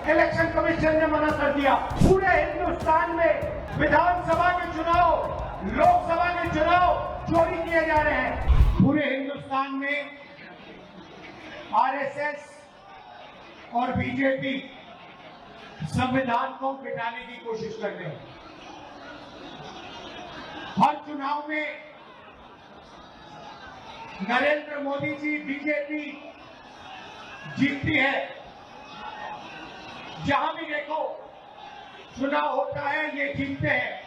Election commission ने मना कर दिया। पूरे हिंदुस्तान में विधानसभा के चुनाव, लोकसभा के चुनाव चोरी किए जा रहे हैं। पूरे हिंदुस्तान में आरएसएस और बीजेपी संविधान को मिटाने की कोशिश कर रहे हैं। हर चुनाव में नरेंद्र मोदी जी बीजेपी जीतती है। जहां भी देखो चुनाव होता है ये जीतते हैं।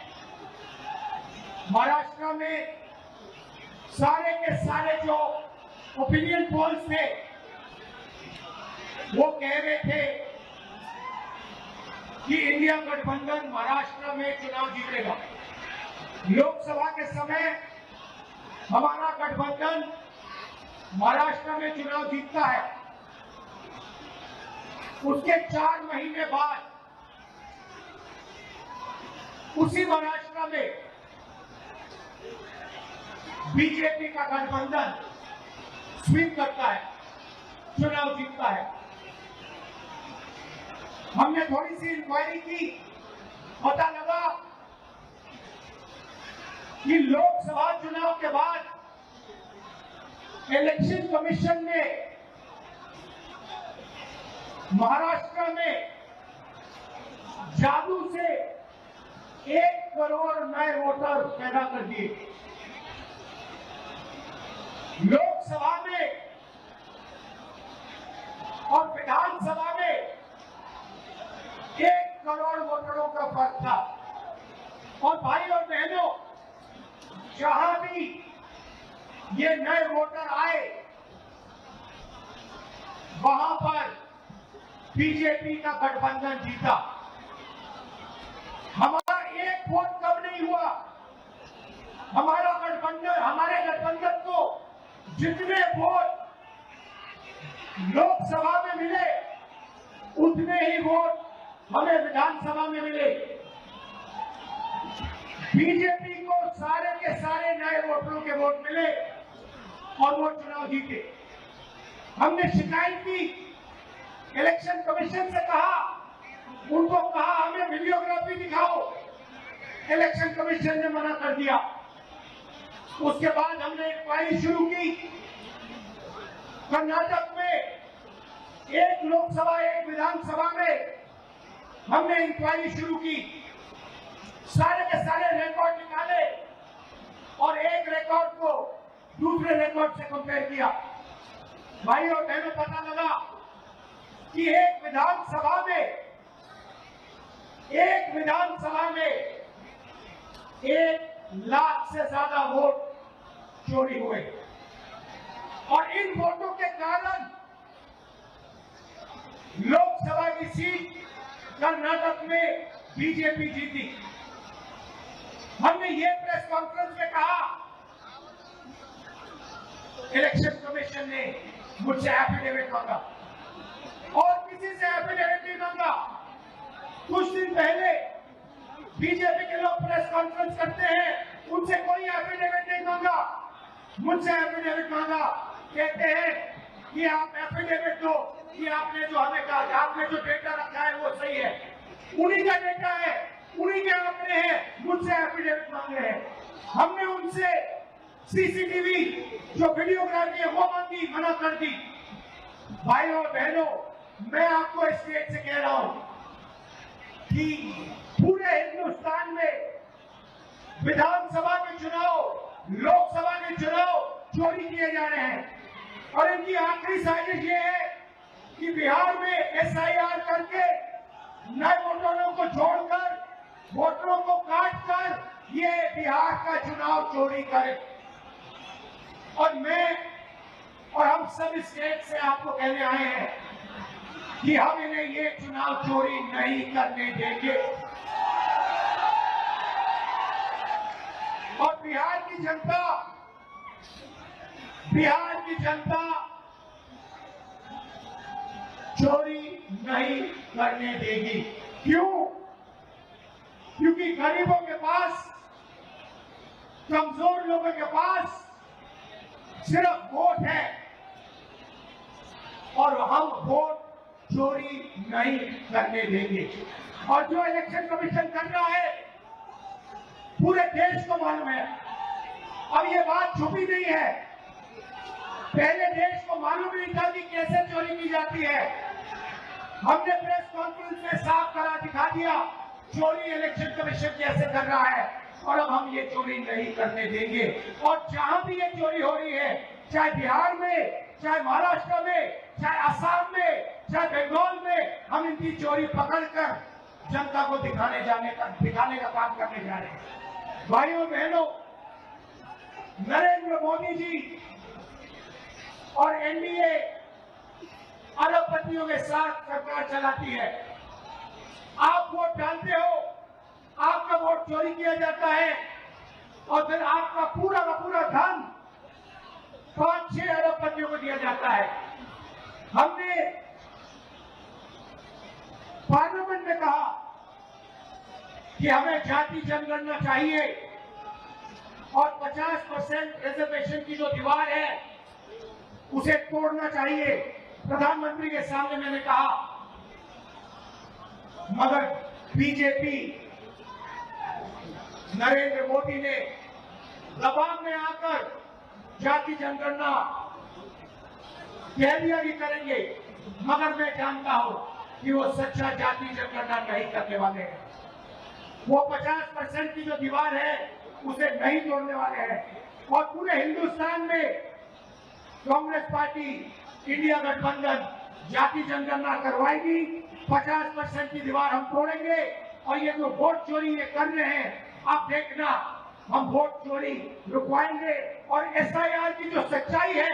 महाराष्ट्र में सारे के सारे जो ओपिनियन पोल्स थे वो कह रहे थे कि इंडिया गठबंधन महाराष्ट्र में चुनाव जीतेगा। लोकसभा के समय हमारा गठबंधन महाराष्ट्र में चुनाव जीतता है। उसके 4 महीने बाद उसी महाराष्ट्र में बीजेपी का गठबंधन स्वीप करता है, चुनाव जीतता है। हमने थोड़ी सी इंक्वायरी की, पता लगा कि लोकसभा चुनाव के बाद इलेक्शन कमीशन ने महाराष्ट्र में जादू से 1 करोड़ नए वोटर पैदा कर दिए। लोकसभा में और विधानसभा में 1 करोड़ वोटरों का फर्क था। और भाई और बहनों, जहां भी ये नए वोटर आए वहां पर बीजेपी का गठबंधन जीता। हमारा एक वोट कम नहीं हुआ। हमारे गठबंधन को जितने वोट लोकसभा में मिले उतने ही वोट हमें विधानसभा में मिले। बीजेपी को सारे के सारे नए वोटरों के वोट मिले और वो चुनाव जीते। हमने शिकायत की, इलेक्शन कमीशन से कहा, उनको कहा हमें वीडियोग्राफी दिखाओ। इलेक्शन कमीशन ने मना कर दिया। उसके बाद हमने इंक्वायरी शुरू की। कर्नाटक में 1 लोकसभा 1 विधानसभा में हमने इंक्वायरी शुरू की। सारे के सारे रिकॉर्ड निकाले और एक रिकॉर्ड को दूसरे रिकॉर्ड से कंपेयर किया। भाई और बहनों, पता लगा कि एक विधानसभा में 1 लाख से ज्यादा वोट चोरी हुए। और इन वोटों के कारण लोकसभा की सीट कर्नाटक में बीजेपी जीती। हमने ये प्रेस कॉन्फ्रेंस में कहा, इलेक्शन कमीशन ने मुझसे एफिडेविट मांगा और किसी से एफिडेविट नहीं मांगा। कुछ दिन पहले बीजेपी के लोग प्रेस कॉन्फ्रेंस करते हैं, उनसे कोई एफिडेविट नहीं मांगा। मुझसे एफिडेविट मांगा, कहते हैं कि आप एफिडेविट दो कि आपने जो हमें कहा, आपने जो डेटा रखा है वो सही है। उन्हीं का डेटा है, उन्हीं के आंकड़े हैं, मुझसे एफिडेविट मांग रहे हैं। हमने उनसे सीसीटीवी जो वीडियोग्राफी है वो मांगी, मना कर दी। भाइयों और बहनों, मैं आपको स्टेट से कह रहा हूं कि पूरे हिंदुस्तान में विधानसभा के चुनाव, लोकसभा के चुनाव चोरी किए जा रहे हैं। और इनकी आखिरी साजिश ये है कि बिहार में एसआईआर करके नए वोटरों को जोड़कर, वोटरों को काटकर ये बिहार का चुनाव चोरी करे। और मैं और हम सब स्टेट से आपको कहने आए हैं कि हम इन्हें ये चुनाव चोरी नहीं करने देंगे। और बिहार की जनता चोरी नहीं करने देगी। क्यों? क्योंकि गरीबों के पास, कमजोर लोगों के पास सिर्फ वोट है और हम वोट चोरी नहीं करने देंगे। और जो इलेक्शन कमीशन कर रहा है पूरे देश को मालूम है। अब ये बात छुपी नहीं है, पहले देश को मालूम नहीं था कि कैसे चोरी की जाती है। हमने प्रेस कॉन्फ्रेंस में साफ करा दिखा दिया चोरी इलेक्शन कमीशन कैसे कर रहा है, और अब हम ये चोरी नहीं करने देंगे। और जहां भी ये चोरी हो रही है, चाहे बिहार में, चाहे महाराष्ट्र में, चाहे असम में, चाहे बंगाल में, हम इनकी चोरी पकड़कर जनता को दिखाने का काम करने जा रहे हैं। भाइयों बहनों, नरेंद्र मोदी जी और एनडीए अरबपतियों के साथ सरकार चलाती है। आप वोट डालते हो, आपका वोट चोरी किया जाता है और फिर आपका पूरा का पूरा धन 5-6 अरबपतियों को दिया जाता है। हमने पार्लियामेंट में कहा कि हमें जाति जनगणना चाहिए और 50% रिजर्वेशन की जो दीवार है उसे तोड़ना चाहिए। प्रधानमंत्री के सामने मैंने कहा, मगर बीजेपी नरेंद्र मोदी ने दबाव में आकर जाति जनगणना कह दिया कि करेंगे, मगर मैं जानता हूं कि वो सच्चा जाति जनगणना नहीं करने वाले हैं। वो 50% की जो दीवार है उसे नहीं तोड़ने वाले हैं। और पूरे हिंदुस्तान में कांग्रेस पार्टी, इंडिया गठबंधन जाति जनगणना करवाएगी, 50% की दीवार हम तोड़ेंगे। और ये जो वोट चोरी ये कर रहे हैं, आप देखना, हम वोट चोरी रुकवाएंगे। और एसआईआर की जो सच्चाई है,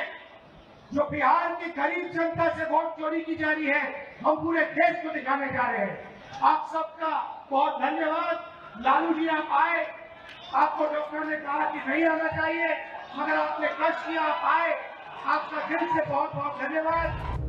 जो बिहार की गरीब जनता से वोट चोरी की जा रही है, हम पूरे देश को दिखाने जा रहे हैं। आप सबका बहुत धन्यवाद। लालू जी आप आए, आपको डॉक्टर ने कहा कि नहीं आना चाहिए, मगर आपने कष्ट किया, आप आए। आपका दिल से बहुत बहुत धन्यवाद।